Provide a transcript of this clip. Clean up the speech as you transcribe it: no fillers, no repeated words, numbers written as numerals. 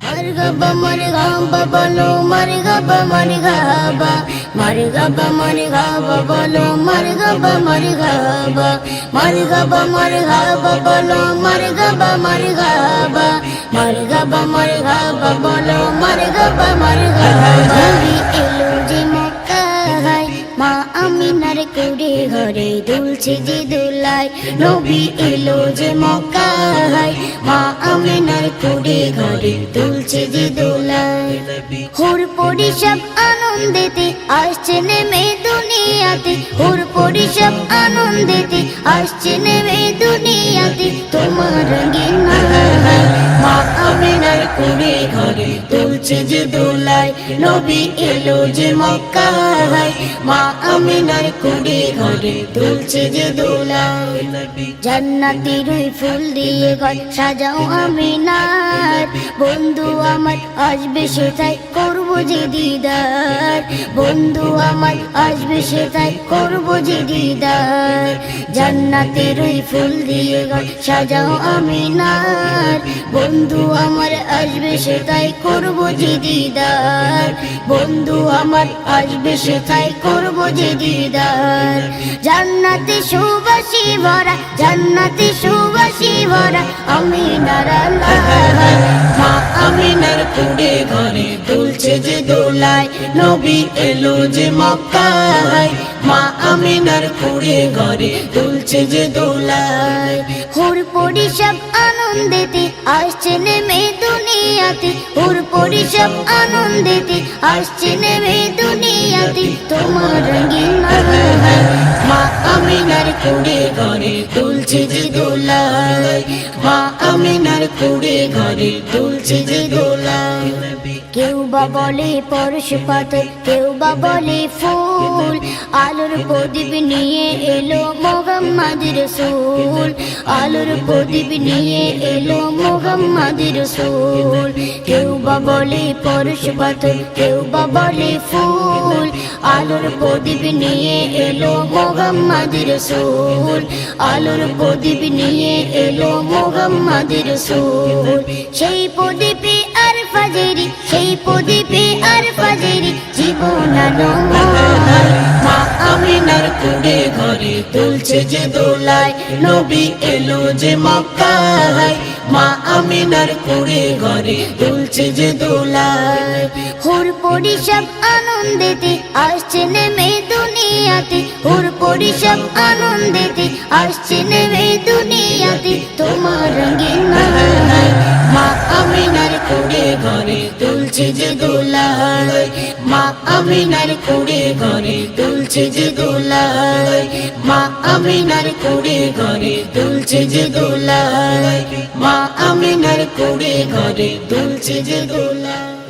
Margaba margaba bolo margaba margaba margaba margaba bolo margaba margaba margaba margaba bolo margaba margaba margaba margaba bolo margaba margaba এলো যে মক্কায় মা আমিনার কুড়ে ঘরে দুলছে যে দোলায় নবী এলো যে মক্কায় মা আমিনার কুড়ে ঘরে দুলছে যে দোলায় হুর পরি সব আনন্দেতে আসছে নেমে দুনিয়াতে হুর পরি সব আনন্দেতে আসছে নেমে দুনিয়াতে তোমার রঙিন মা আমিনার কুড়ে ঘরে দুলছে যে দোলায় নবী এলো যে মক্কায় মা আমিনার কুড়ে ঘরে দুলছে যে দোলায় জান্নাতের ওই ফুল দিয়ে ঘর সাজাও আমিনার বন্ধু আমার আসবে সেটাই করবো যে দিদার বন্ধু আমার আসবে সেটাই করবো যে দিদার জান্নাতের ওই ফুল দিয়ে ঘর সাজাও আমিনার বন্ধু আমার আসবে সেটাই করবো যে দিদার বন্ধু আমার আসবে সেটাই করবো যে দিদার জান্নাতে সুবাসী ভরা জান্নাতে সুবাসী ভরা আমিনার মা আমিনার কুড়ে ঘরে দুলছে যে দোলায় নবী এলো যে মক্কায় মা আমিনার কুড়ে ঘরে দুলছে যে দোলায় হুর পরি সব আনন্দেতে আসছে নেমে দুনিয়াতে হুর পরি সব আনন্দেতে আসছে নেমে দুনিয়াতে তোমার রঙিন মা আমিনার কুড়ে ঘরে দুলছে যে দোলায় মা আমিনার কুড়ে ঘরে দুলছে যে দোলায় কেউ বা বলে পরশ পাথর কেউ বা বলে ফুল আলোর প্রদীপ নিয়ে এলো মুহাম্মদ রাসূল আলোর প্রদীপ নিয়ে এলো মুহাম্মদ রাসূল কেউ বা বলে পরশ পাথর কেউ বা বলে ফুল আলোর প্রদীপ নিয়ে এলো মুহাম্মদ রাসূল আলোর প্রদীপ নিয়ে এলো মুহাম্মদ রাসূল সেই প্রদীপে আর ফাজরি সেই প্রদীপে আর ফাজরি জীবন আলোময় মা আমিনার কুড়ে ঘরে দুলছে যে দোলায় নবী এলো যে মক্কায় মা আমিনার কুড়ে ঘরে দুলছে যে দোলায় হুর পরি সব আনন্দেতে আসছে নেমে দুনিয়াতে হুর পরি সব আনন্দেতে আসছে নেমে দুনিয়াতে তোমার রঙিন মা আমিনার কুড়ে ঘরে দুলছে যে দোলায় মা আমিনার কুড়ে ঘরে দুলছে যে দোলায় মা আমিনার কুড়ে ঘরে দুলছে যে দোলায় মা আমিনার কুড়ে ঘরে দুলছে যে দোলায়।